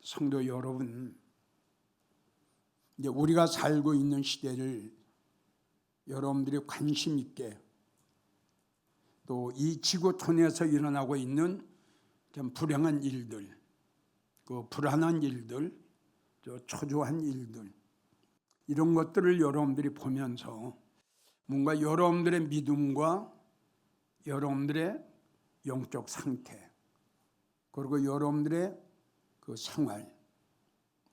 성도 여러분, 이제 우리가 살고 있는 시대를 여러분들이 관심 있게, 또 이 지구촌에서 일어나고 있는 좀 불행한 일들, 그 불안한 일들, 초조한 일들, 이런 것들을 여러분들이 보면서 뭔가 여러분들의 믿음과 여러분들의 영적 상태, 그리고 여러분들의 그 생활,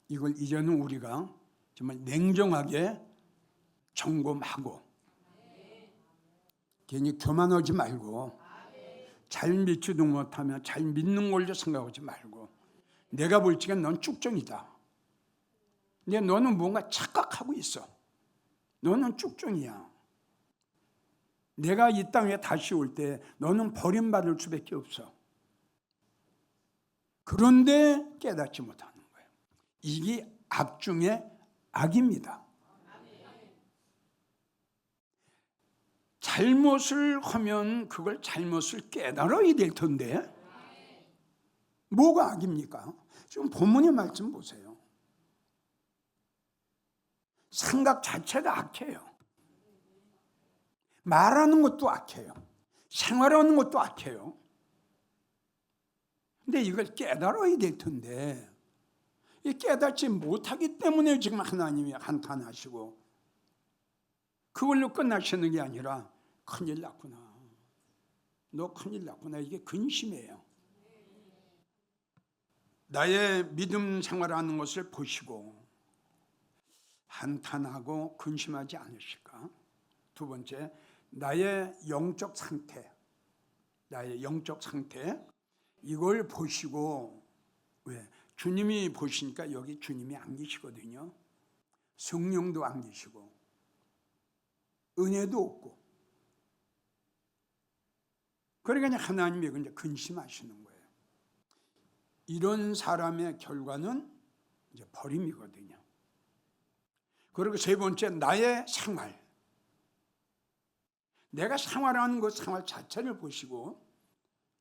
이걸 이제는 우리가 정말 냉정하게 점검하고, 괜히 교만하지 말고, 잘 믿지도 못하면 잘 믿는 걸로 생각하지 말고, 내가 볼 적엔 넌 쭉정이다. 근데 너는 뭔가 착각하고 있어. 너는 쭉정이야. 내가 이 땅에 다시 올 때 너는 버림받을 수밖에 없어. 그런데 깨닫지 못하는 거예요. 이게 악 중에 악입니다. 잘못을 하면 그걸 잘못을 깨달아야 될 텐데 뭐가 악입니까? 지금 본문의 말씀 보세요. 생각 자체가 악해요. 말하는 것도 악해요. 생활하는 것도 악해요. 근데 이걸 깨달아야 될 텐데 이 깨닫지 못하기 때문에 지금 하나님이 한탄하시고 그걸로 끝나시는 게 아니라 큰일 났구나. 너 큰일 났구나. 이게 근심이에요. 나의 믿음 생활하는 것을 보시고 한탄하고 근심하지 않으실까? 두 번째, 나의 영적 상태, 이걸 보시고, 왜? 주님이 보시니까 여기 주님이 안 계시거든요. 성령도 안 계시고 은혜도 없고, 그러니까 하나님이 이제 근심하시는 거예요. 이런 사람의 결과는 이제 버림이거든요. 그리고 세 번째, 나의 생활, 내가 생활하는 그 생활 자체를 보시고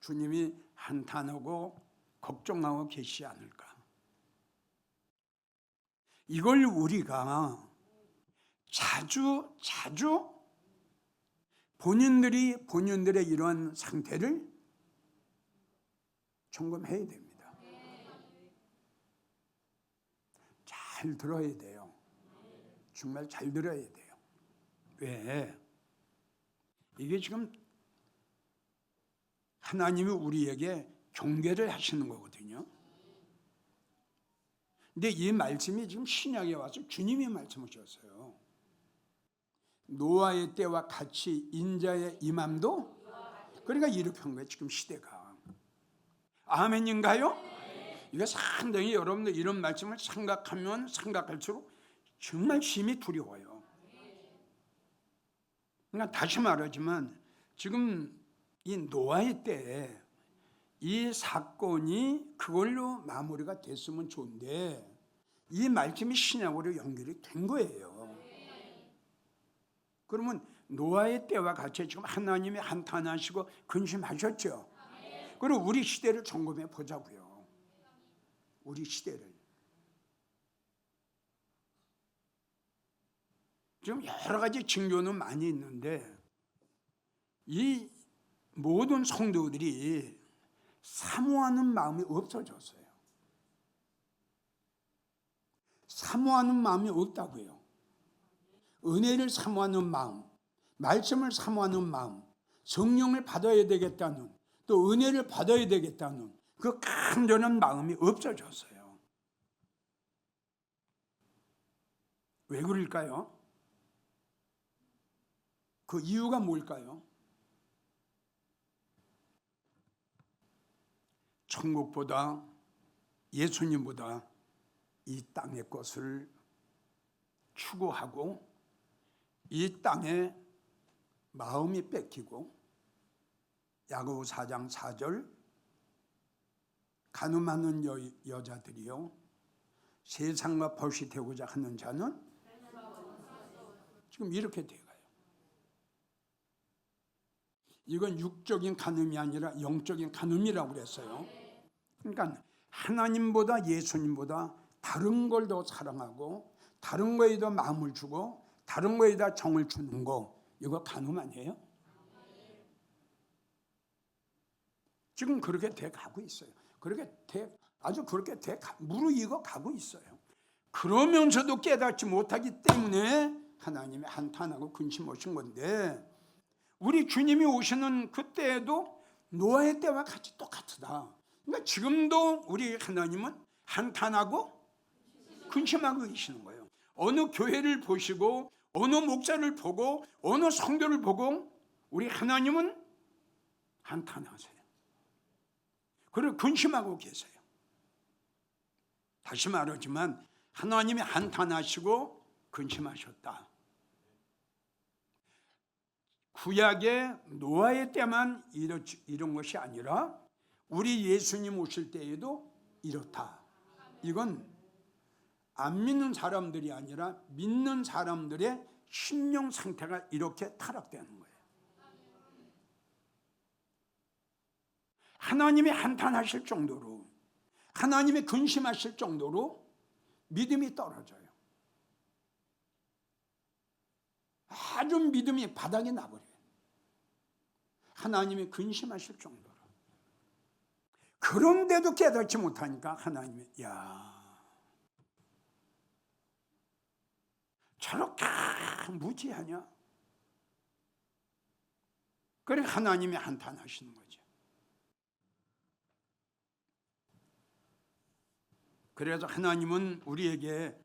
주님이 한탄하고 걱정하고 계시지 않을까. 이걸 우리가 자주 본인들의 이러한 상태를 점검해야 됩니다. 잘 들어야 돼요. 정말 잘 들어야 돼요. 왜? 이게 지금 하나님이 우리에게 경계를 하시는 거거든요. 근데 이 말씀이 지금 신약에 와서 주님이 말씀하셨어요. 노아의 때와 같이 인자의 임함도, 그러니까 이렇게 한 거예요. 지금 시대가. 아멘인가요? 이거 상당히 여러분들 이런 말씀을 생각하면 생각할수록 정말 심히 두려워요. 그러니까 다시 말하지만 지금 이 노아의 때에 이 사건이 그걸로 마무리가 됐으면 좋은데 이 말씀이 신약으로 연결이 된 거예요. 그러면 노아의 때와 같이 지금 하나님이 한탄하시고 근심하셨죠. 그리고 우리 시대를 점검해 보자고요. 우리 시대를. 지금 여러 가지 징조는 많이 있는데 이 모든 성도들이 사모하는 마음이 없어졌어요. 사모하는 마음이 없다고요. 은혜를 사모하는 마음, 말씀을 사모하는 마음, 성령을 받아야 되겠다는, 또 은혜를 받아야 되겠다는 그 간절한 마음이 없어졌어요. 왜 그럴까요? 그 이유가 뭘까요? 천국보다 예수님보다 이 땅의 것을 추구하고 이 땅에 마음이 뺏기고, 야고보 4장 4절, 간음하는 여자들이요 세상과 벗이 되고자 하는 자는 지금 이렇게 돼가요. 이건 육적인 간음이 아니라 영적인 간음이라고 그랬어요. 그러니까 하나님보다 예수님보다 다른 걸 더 사랑하고 다른 거에 더 마음을 주고 다른 거에 다 정을 주는 거, 이거 간음 아니에요? 지금 그렇게 돼 가고 있어요. 아주 그렇게 무르익어 가고 있어요. 그러면서도 깨닫지 못하기 때문에 하나님이 한탄하고 근심 오신 건데, 우리 주님이 오시는 그때에도 노아의 때와 같이 똑같다. 그러니까 지금도 우리 하나님은 한탄하고 근심하고 계시는 거예요. 어느 교회를 보시고 어느 목사를 보고 어느 성도를 보고 우리 하나님은 한탄하세요. 그리고 근심하고 계세요. 다시 말하지만 하나님이 한탄하시고 근심하셨다. 구약의 노아의 때만 이런 것이 아니라 우리 예수님 오실 때에도 이렇다. 이건 안 믿는 사람들이 아니라 믿는 사람들의 심령 상태가 이렇게 타락되는 거예요. 하나님이 한탄하실 정도로, 하나님이 근심하실 정도로 믿음이 떨어져요. 아주 믿음이 바닥에 나버려요. 하나님이 근심하실 정도로. 그런데도 깨닫지 못하니까 하나님이 저렇게 무지하냐? 그래 하나님이 한탄하시는 거죠. 그래서 하나님은 우리에게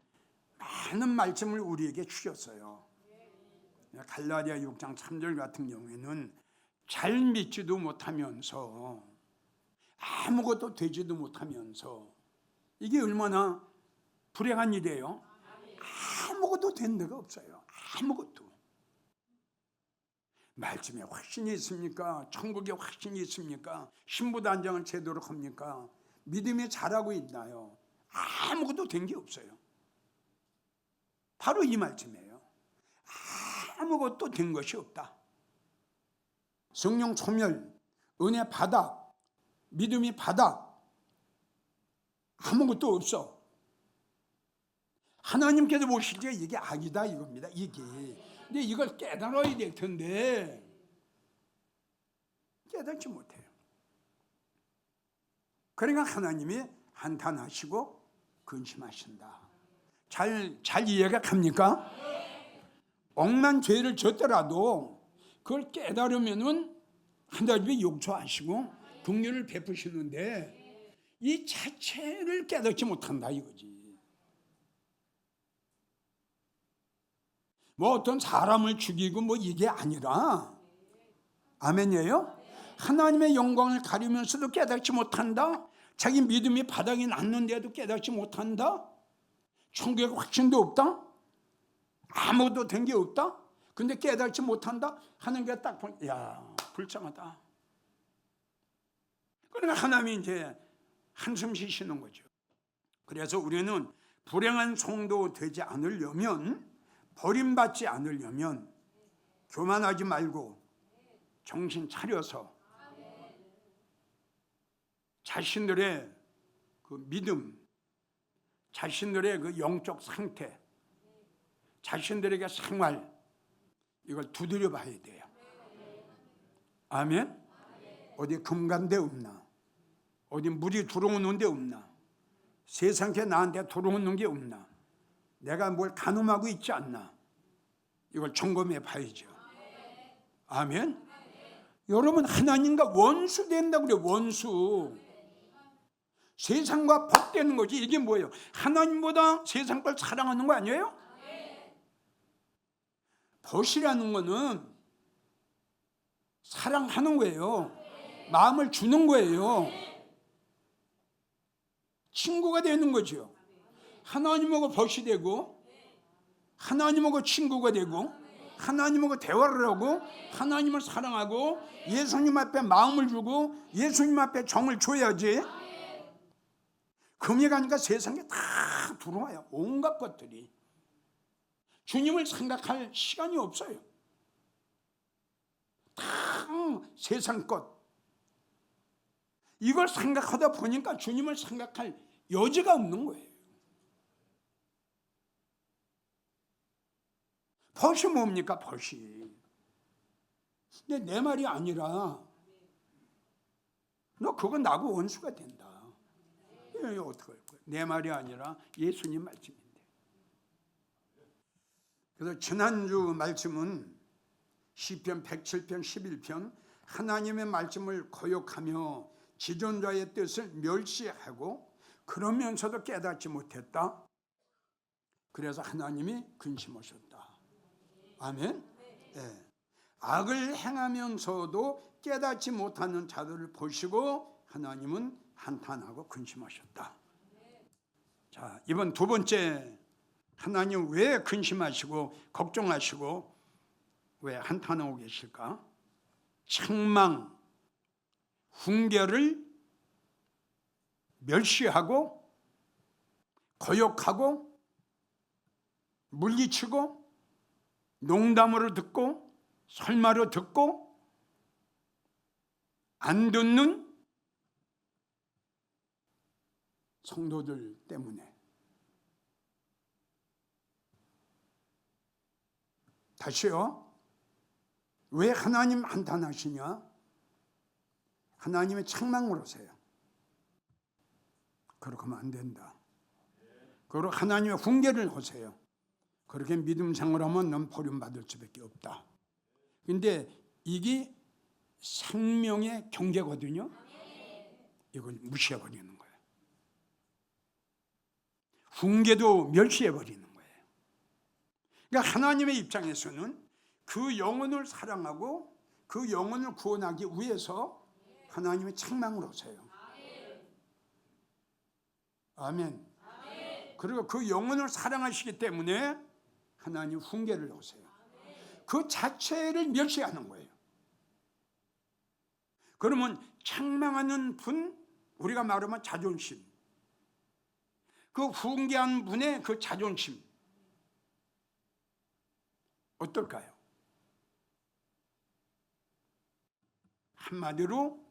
많은 말씀을 우리에게 주셨어요. 갈라디아 6장 3절 같은 경우에는 잘 믿지도 못하면서 아무것도 되지도 못하면서, 이게 얼마나 불행한 일이에요. 아무것도 된 데가 없어요. 아무것도. 말씀에 확신이 있습니까? 천국에 확신이 있습니까? 신부단장을 제대로 합니까? 믿음이 잘하고 있나요? 아무것도 된 게 없어요. 바로 이 말씀이에요. 아무것도 된 것이 없다. 성령 소멸, 은혜 바닥, 믿음이 바닥, 아무것도 없어. 하나님께서 보실 때 이게 악이다 이겁니다. 이게. 근데 이걸 깨달아야 될 텐데 깨닫지 못해요. 그러니까 하나님이 한탄하시고 근심하신다. 잘 이해가 갑니까? 억만 죄를 졌더라도 그걸 깨달으면은 하나님이 용서하시고 긍휼을 베푸시는데 이 자체를 깨닫지 못한다 이거지. 뭐 어떤 사람을 죽이고 뭐 이게 아니라, 아멘이에요? 하나님의 영광을 가리면서도 깨닫지 못한다. 자기 믿음이 바닥이 났는데도 깨닫지 못한다. 천국의 확신도 없다. 아무것도 된 게 없다. 근데 깨닫지 못한다. 하나님께 딱 보니까 불쌍하다. 그러니까 하나님이 이제 한숨 쉬시는 거죠. 그래서 우리는 불행한 성도 되지 않으려면, 버림받지 않으려면 교만하지 말고 정신 차려서 자신들의 그 믿음, 자신들의 그 영적 상태, 자신들에게 생활, 이걸 두드려 봐야 돼요. 아멘? 어디 금간데 없나? 어디 물이 들어오는 데 없나? 세상에 나한테 들어오는 게 없나? 내가 뭘 간음하고 있지 않나? 이걸 점검해 봐야죠. 아멘? 여러분, 하나님과 원수 된다고 그래요. 원수. 세상과 벗되는 거지. 이게 뭐예요? 하나님보다 세상 걸 사랑하는 거 아니에요? 벗이라는 거는 사랑하는 거예요. 마음을 주는 거예요. 친구가 되는 거죠. 하나님하고 벗이 되고, 하나님하고 친구가 되고, 하나님하고 대화를 하고, 하나님을 사랑하고, 예수님 앞에 마음을 주고, 예수님 앞에 정을 줘야지. 금이 가니까 세상에 다 들어와요. 온갖 것들이. 주님을 생각할 시간이 없어요. 다 세상 것. 이걸 생각하다 보니까 주님을 생각할 여지가 없는 거예요. 벗이 뭡니까? 벗이. 근데 내 말이 아니라 너 그거 나하고 원수가 된다. 이거 어떡할 거야? 내 말이 아니라 예수님 말씀인데. 그래서 지난주 말씀은 시편 107편 11편 하나님의 말씀을 거역하며 지존자의 뜻을 멸시하고 그러면서도 깨닫지 못했다. 그래서 하나님이 근심하셨다. 아멘. 네. 악을 행하면서도 깨닫지 못하는 자들을 보시고 하나님은 한탄하고 근심하셨다. 자, 이번 두 번째, 하나님 왜 근심하시고 걱정하시고 왜 한탄하고 계실까? 책망, 훈계를 멸시하고 거역하고 물리치고 농담으로 듣고 설마로 듣고 안 듣는 성도들 때문에. 다시요. 왜 하나님 한탄하시냐? 하나님의 책망을 하세요. 그렇게 하면 안 된다. 그리고 하나님의 훈계를 하세요. 그렇게 믿음 생활하면 넌 버림받을 수밖에 없다. 근데 이게 생명의 경계거든요. 이걸 무시해버리는 거예요. 훈계도 멸시해버리는 거예요. 그러니까 하나님의 입장에서는 그 영혼을 사랑하고 그 영혼을 구원하기 위해서 하나님의 책망을 하세요. 아멘. 그리고 그 영혼을 사랑하시기 때문에 하나님 훈계를 하세요. 그 자체를 멸시하는 거예요. 그러면 책망하는 분, 우리가 말하면 자존심, 그 훈계한 분의 그 자존심 어떨까요? 한마디로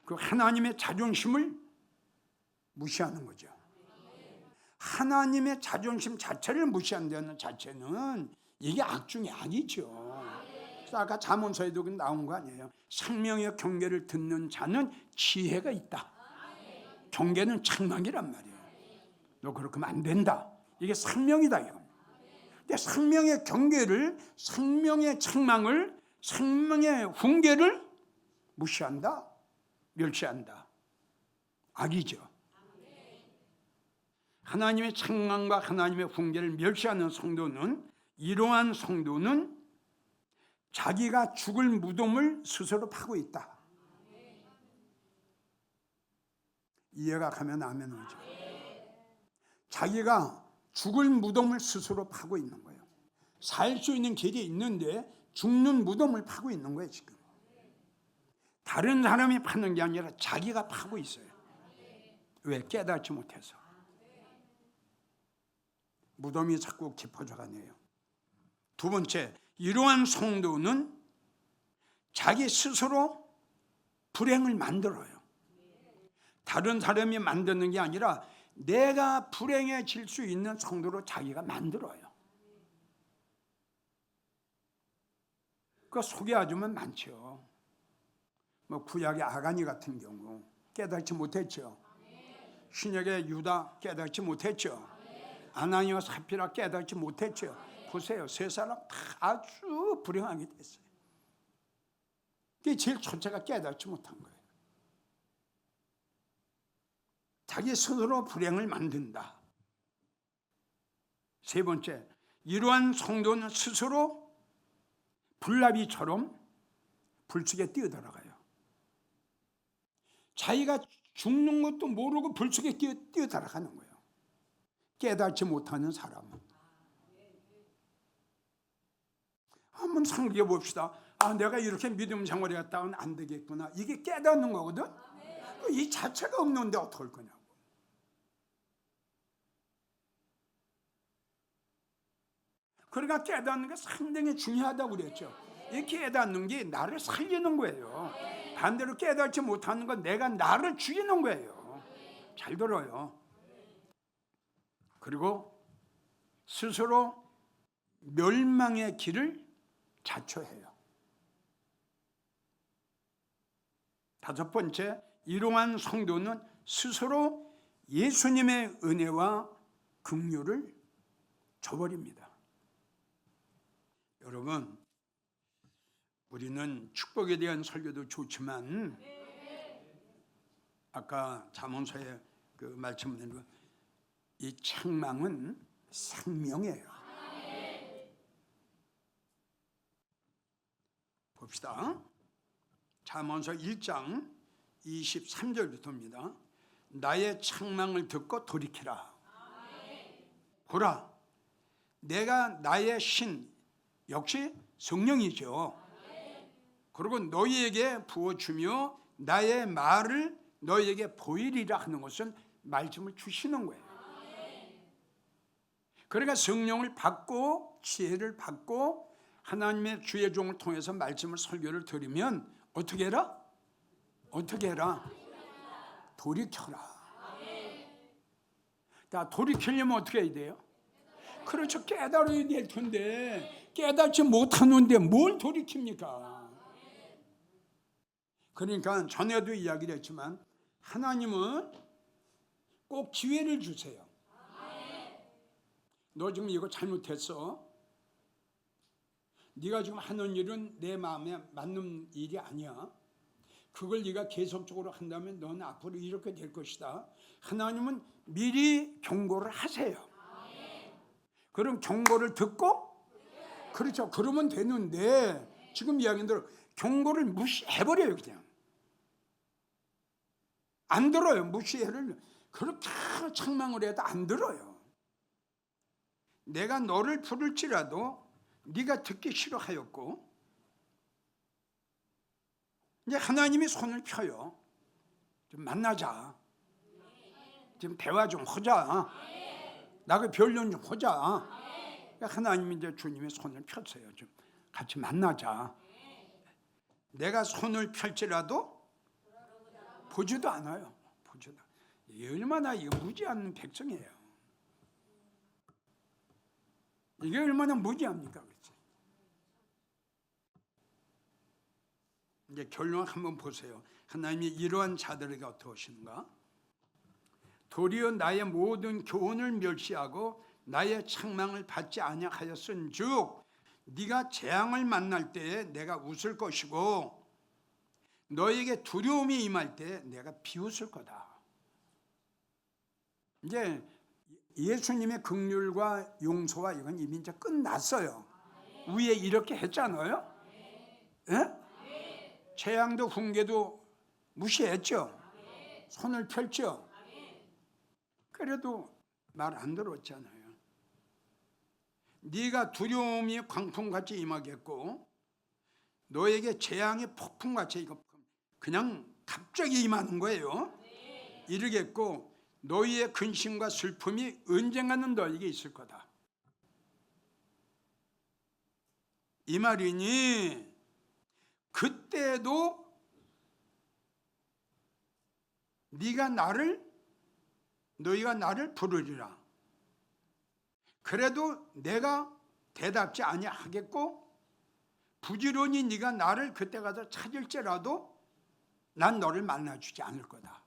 그 하나님의 자존심을 무시하는 거죠. 하나님의 자존심 자체를 무시한다는 자체는 이게 악 중에 악이죠. 아까 잠언서에도 나온 거 아니에요. 생명의 경계를 듣는 자는 지혜가 있다. 경계는 책망이란 말이에요. 너 그렇게 하면 안 된다. 이게 생명이다 이거. 근데 생명의 경계를, 생명의 책망을, 생명의 훈계를 무시한다, 멸시한다. 악이죠. 하나님의 책망과 하나님의 훈계를 멸시하는 성도는, 이러한 성도는 자기가 죽을 무덤을 스스로 파고 있다. 이해가 가면 아멘 하죠. 자기가 죽을 무덤을 스스로 파고 있는 거예요. 살 수 있는 길이 있는데 죽는 무덤을 파고 있는 거예요 지금. 다른 사람이 파는 게 아니라 자기가 파고 있어요. 왜? 깨닫지 못해서. 무덤이 자꾸 깊어져 가네요. 두 번째, 이러한 성도는 자기 스스로 불행을 만들어요. 다른 사람이 만드는 게 아니라 내가 불행해질 수 있는 성도로 자기가 만들어요. 그 소개해주면 많죠. 뭐 구약의 아가니 같은 경우 깨닫지 못했죠. 신약의 유다 깨닫지 못했죠. 아나니와 사피라 깨닫지 못했죠. 보세요, 세 사람 다 아주 불행하게 됐어요. 그게 제일 첫째가 깨닫지 못한 거예요. 자기 스스로 불행을 만든다. 세 번째, 이러한 성도는 스스로 불나비처럼 불속에 뛰어들어가요. 자기가 죽는 것도 모르고 불속에 뛰어들어가는 거예요. 깨닫지 못하는 사람은. 한번 생각해 봅시다. 아, 내가 이렇게 믿음 생활에 갔다가는 안 되겠구나. 이게 깨닫는 거거든. 이 자체가 없는데 어떡할 거냐고. 그러니까 깨닫는 게 상당히 중요하다고 그랬죠. 이 깨닫는 게 나를 살리는 거예요. 반대로 깨닫지 못하는 건 내가 나를 죽이는 거예요. 잘 들어요. 그리고 스스로 멸망의 길을 자초해요. 다섯 번째, 이러한 성도는 스스로 예수님의 은혜와 긍휼을 저버립니다. 여러분, 우리는 축복에 대한 설교도 좋지만 아까 잠언서에 그 말씀을 이 책망은 생명이에요. 봅시다. 잠언서 1장 23절부터입니다. 나의 책망을 듣고 돌이키라. 보라, 내가 나의 신, 역시 성령이죠. 그리고 너희에게 부어주며 나의 말을 너희에게 보이리라 하는 것은 말씀을 주시는 거예요. 그러니까 성령을 받고 지혜를 받고 하나님의 주의 종을 통해서 말씀을 설교를 들으면 어떻게 해라? 어떻게 해라? 돌이켜라. 자, 돌이키려면 어떻게 해야 돼요? 그렇죠. 깨달아야 될 텐데 깨닫지 못하는데 뭘 돌이킵니까? 그러니까 전에도 이야기를 했지만 하나님은 꼭 기회를 주세요. 너 지금 이거 잘못했어. 네가 지금 하는 일은 내 마음에 맞는 일이 아니야. 그걸 네가 계속적으로 한다면 너는 앞으로 이렇게 될 것이다. 하나님은 미리 경고를 하세요. 그럼 경고를 듣고 그렇죠. 그러면 되는데 지금 이야기한 대로 경고를 무시해버려요. 그냥 안 들어요. 무시해를 그렇게 책망을 해도 안 들어요. 내가 너를 부를지라도 네가 듣기 싫어하였고 이제 하나님이 손을 펴요. 좀 만나자. 좀 대화 좀 하자. 나그 변론 좀 하자. 하나님이 이제 주님의 손을 폈어요. 좀 같이 만나자. 내가 손을 펼지라도 보지도 않아요. 보지도. 이게 얼마나 무지한 백성이에요. 이게 얼마나 무지합니까? 그렇지? 이제 결론 한번 보세요. 하나님이 이러한 자들에게 어떻게 하시는가? 도리어 나의 모든 교훈을 멸시하고 나의 책망을 받지 아니하였은즉 네가 재앙을 만날 때에 내가 웃을 것이고 너에게 두려움이 임할 때 내가 비웃을 거다. 이제 예수님의 긍휼과 용서와 이건 이미 이제 끝났어요. 위에 이렇게 했잖아요. 예? 재앙도 훈계도 무시했죠. 손을 펼죠. 그래도 말 안 들었잖아요. 네가 두려움이 광풍같이 임하겠고 너에게 재앙이 폭풍같이 이거 그냥 갑자기 임하는 거예요. 이르겠고 너희의 근심과 슬픔이 언젠가는 너에게 있을 거다. 이 말이니 그때도 너희가 나를 부르리라. 그래도 내가 대답지 아니하겠고 부지런히 네가 나를 그때 가서 찾을지라도 난 너를 만나주지 않을 거다.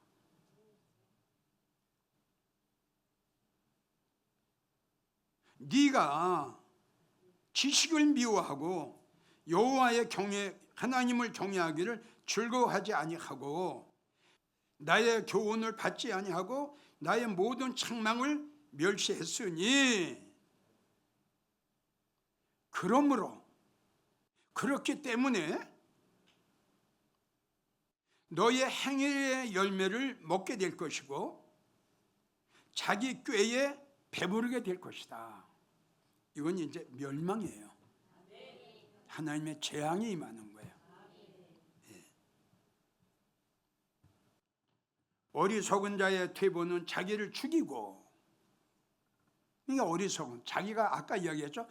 네가 지식을 미워하고 여호와의 하나님을 경외하기를 즐거워하지 아니하고 나의 교훈을 받지 아니하고 나의 모든 책망을 멸시했으니 그러므로 그렇기 때문에 너의 행위의 열매를 먹게 될 것이고 자기 꾀에 배부르게 될 것이다. 이건 이제 멸망이에요. 하나님의 재앙이 임하는 거예요. 예. 어리석은 자의 퇴보는 자기를 죽이고, 그러니까 어리석은 자기가 아까 이야기했죠.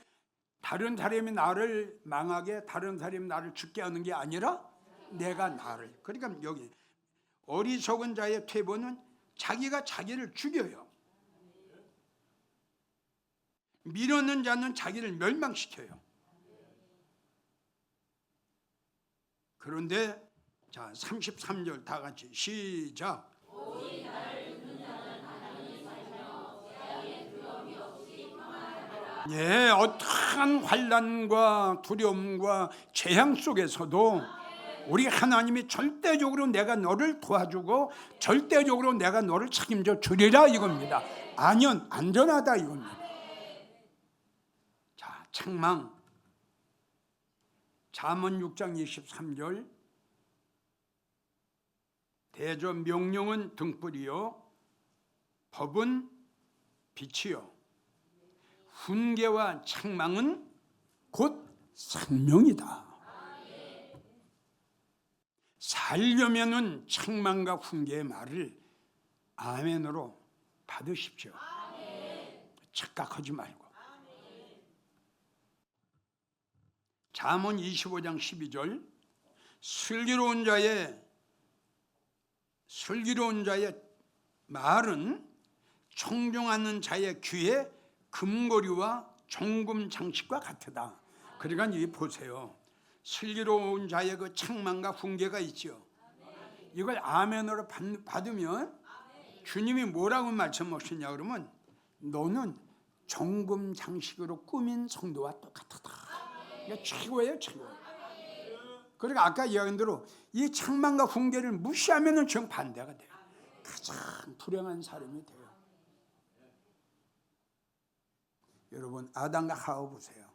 다른 사람이 나를 망하게, 다른 사람이 나를 죽게 하는 게 아니라 내가 나를. 그러니까 여기 어리석은 자의 퇴보는 자기가 자기를 죽여요. 미루는 자는 자기를 멸망시켜요. 그런데 자 33절 다 같이 시작. 예, 어떠한 환난과 두려움과 재앙 속에서도 우리 하나님이 절대적으로 내가 너를 도와주고 절대적으로 내가 너를 책임져 주리라 이겁니다. 안전하다 이겁니다. 자, 책망 잠언 6장 23절 대저 명령은 등불이요 법은 빛이요 훈계와 책망은 곧 생명이다. 살려면은 책망과 훈계의 말을 아멘으로 받으십시오. 착각하지 말고. 잠언 25장 12절 슬기로운 자의 말은 청종하는 자의 귀에 금고리와 종금 장식과 같으다. 그러니까 이 보세요. 슬기로운 자의 그 책망과 훈계가 있죠. 이걸 아멘으로 받으면 주님이 뭐라고 말씀하시냐 그러면 너는 종금 장식으로 꾸민 성도와 똑같다. 이게 최고예요, 최고. 그러니까 아까 이야기한 대로 이 책망과 훈계를 무시하면은 정반대가 돼요. 가장 불행한 사람이 돼요. 여러분 아담과 하와 보세요.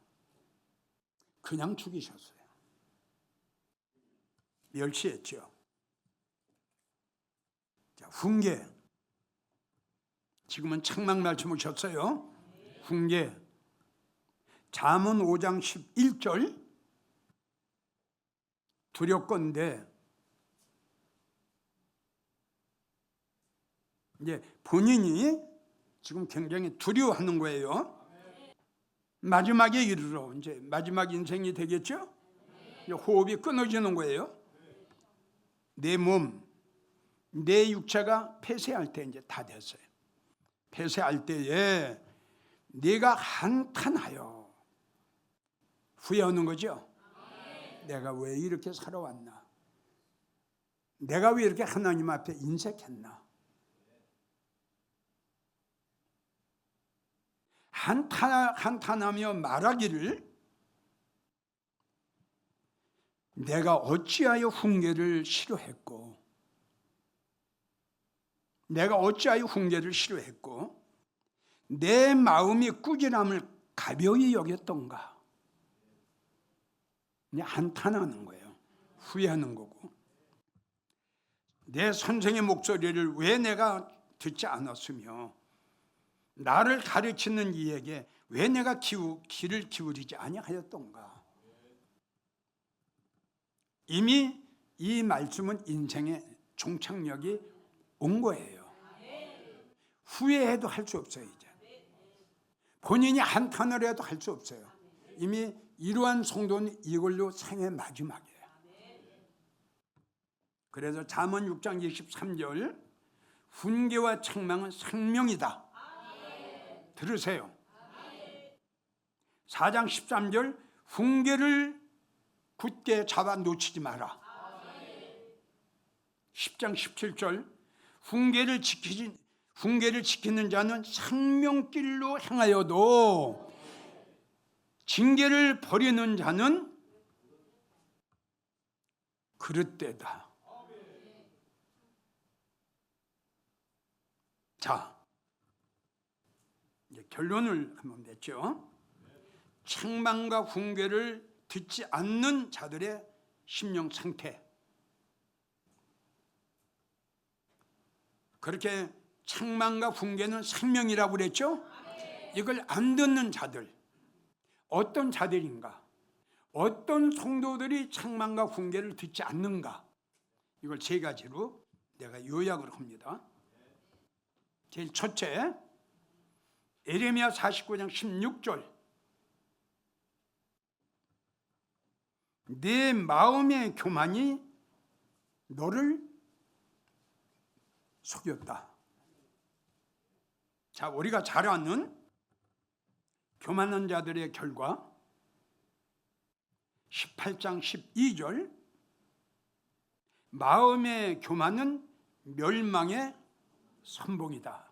그냥 죽이셨어요. 멸시했죠. 자, 훈계. 지금은 책망 말씀 오셨어요. 훈계. 잠언 5장 11절 두렵건대 이제 본인이 지금 굉장히 두려워하는 거예요. 마지막에 이르러 이제 마지막 인생이 되겠죠. 이제 호흡이 끊어지는 거예요. 내 몸, 내 육체가 폐쇄할 때 이제 다 됐어요. 폐쇄할 때에 네가 한탄하여 후회하는 거죠. 내가 왜 이렇게 살아왔나? 내가 왜 이렇게 하나님 앞에 인색했나? 한탄하며 말하기를 내가 어찌하여 훈계를 싫어했고 내 마음이 꾸지람을 가벼이 여겼던가. 그냥 한탄하는 거예요. 후회하는 거고. 내 선생의 목소리를 왜 내가 듣지 않았으며 나를 가르치는 이에게 왜 내가 귀를 기울이지 아니하였던가. 이미 이 말씀은 인생의 종착역이 온 거예요. 후회해도 할 수 없어요. 이제 본인이 한탄을 해도 할 수 없어요. 이미 이러한 성도는 이걸로 생의 마지막이에요. 그래서 잠언 6장 23절 훈계와 책망은 생명이다. 들으세요. 4장 13절 훈계를 굳게 잡아 놓치지 마라. 10장 17절 훈계를 지키는 자는 생명길로 행하여도 징계를 버리는 자는 그릇되다. 자, 이제 결론을 한번 맺죠. 책망과 훈계를 듣지 않는 자들의 심령 상태. 그렇게 책망과 훈계는 생명이라고 그랬죠? 이걸 안 듣는 자들. 어떤 자들인가? 어떤 성도들이 책망과 훈계를 듣지 않는가? 이걸 세 가지로 내가 요약을 합니다. 제일 첫째, 에레미야 49장 16절. 내 마음의 교만이 너를 속였다. 자, 우리가 잘 아는 교만한 자들의 결과 18장 12절, 마음의 교만은 멸망의 선봉이다.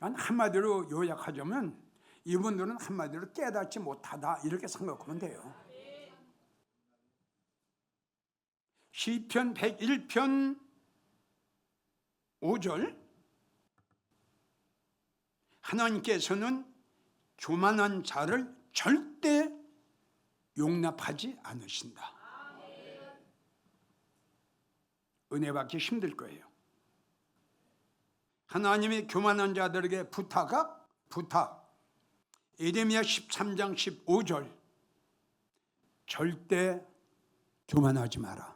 한마디로 요약하자면 이분들은 한마디로 깨닫지 못하다, 이렇게 생각하면 돼요. 시편 101편 5절, 하나님께서는 교만한 자를 절대 용납하지 않으신다. 은혜 받기 힘들 거예요. 하나님이 교만한 자들에게 부탁, 예레미야 13장 15절, 절대 교만하지 마라.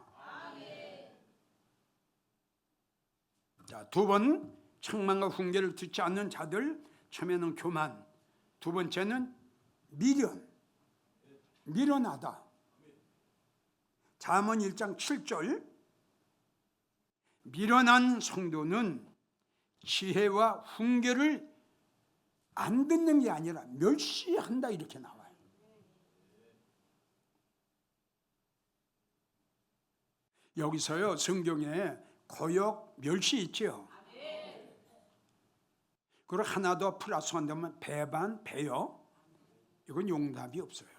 자, 두 번, 책망과 훈계를 듣지 않는 자들, 처음에는 교만, 두 번째는 미련하다. 잠언 1장 7절, 미련한 성도는 지혜와 훈계를 안 듣는 게 아니라 멸시한다, 이렇게 나와요. 여기서요, 성경에 거역, 멸시 있죠. 그리고 하나 더 플러스 한다면 배반, 배여, 이건 용답이 없어요.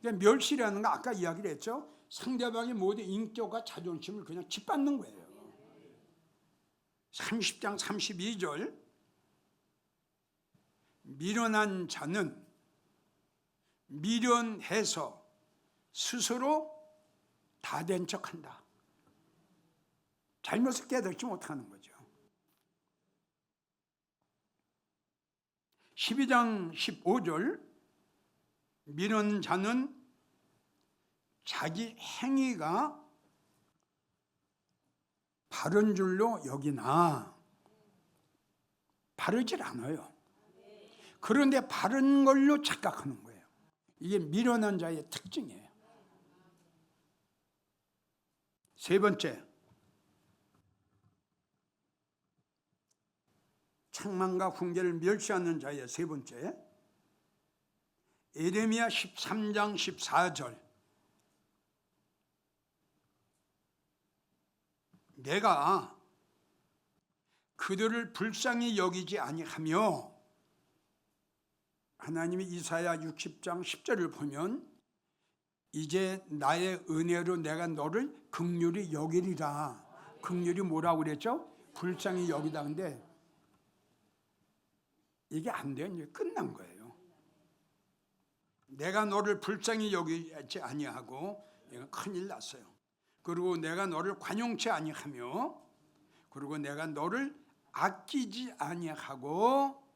그러니까 멸시라는 거 아까 이야기를 했죠. 상대방의 모든 인격과 자존심을 그냥 짓밟는 거예요. 30장 32절, 미련한 자는 미련해서 스스로 다 된 척한다. 잘못을 깨닫지 못하는 거죠. 12장 15절, 미련한 자는 자기 행위가 바른 줄로 여기나 바르질 않아요. 그런데 바른 걸로 착각하는 거예요. 이게 미련한 자의 특징이에요. 세 번째, 책망과 훈계를 멸시하는 자의 세 번째, 예레미야 13장 14절, 내가 그들을 불쌍히 여기지 아니하며, 하나님이 이사야 60장 10절을 보면 이제 나의 은혜로 내가 너를 긍휼히 여기리라. 긍휼이 뭐라고 그랬죠? 불쌍히 여기다. 근데 이게 안 돼요. 이제 끝난 거예요. 내가 너를 불쌍히 여기지 아니하고, 이건 큰일 났어요. 그리고 내가 너를 관용치 아니하며, 그리고 내가 너를 아끼지 아니하고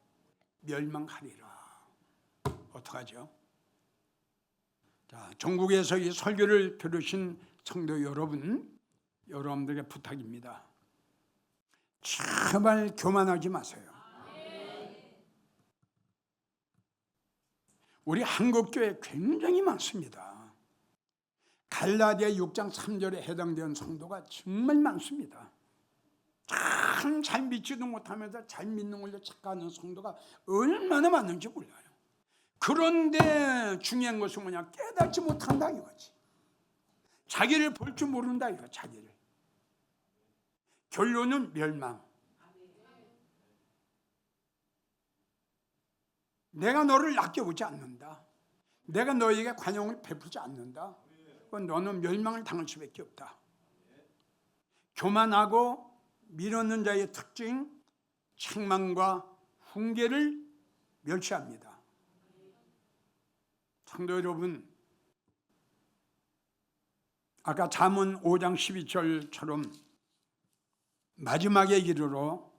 멸망하리라. 어떡하죠? 자, 전국에서 이 설교를 들으신 성도 여러분들에게 부탁입니다. 제발 교만하지 마세요. 우리 한국교회 굉장히 많습니다. 갈라디아 6장 3절에 해당되는 성도가 정말 많습니다. 참 잘 믿지도 못하면서 잘 믿는 걸로 착각하는 성도가 얼마나 많은지 몰라요. 그런데 중요한 것은 뭐냐? 깨닫지 못한다 이거지. 자기를 볼 줄 모른다 이거, 자기를. 결론은 멸망. 내가 너를 아껴보지 않는다. 내가 너에게 관용을 베풀지 않는다. 그건 너는 멸망을 당할 수밖에 없다. 교만하고 미루는 자의 특징, 책망과 훈계를 멸시합니다. 성도 여러분, 아까 잠언 5장 12절처럼 마지막에 이르러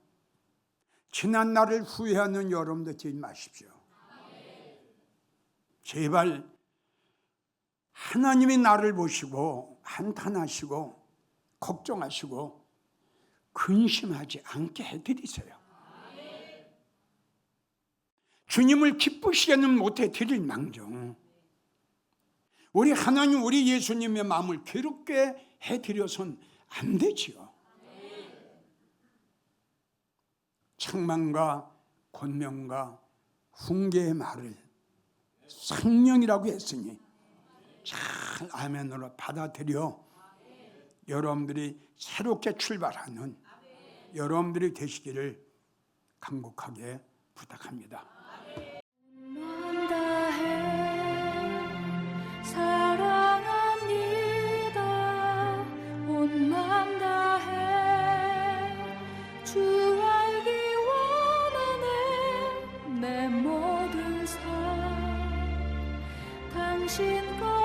지난 날을 후회하는 여러분들 되지 마십시오. 제발 하나님이 나를 보시고 한탄하시고 걱정하시고 근심하지 않게 해드리세요. 주님을 기쁘시게는 못해 드릴 망정 우리 하나님, 우리 예수님의 마음을 괴롭게 해드려선 안 되지요. 책망과 권면과 훈계의 말을 성령이라고 했으니 잘 아멘으로 받아들여 여러분들이 새롭게 출발하는 여러분들이 되시기를 간곡하게 부탁합니다. 마음 다해 사랑합니다. 온 마음 다해 주 알기 원하네. 내 모든 삶 당신 것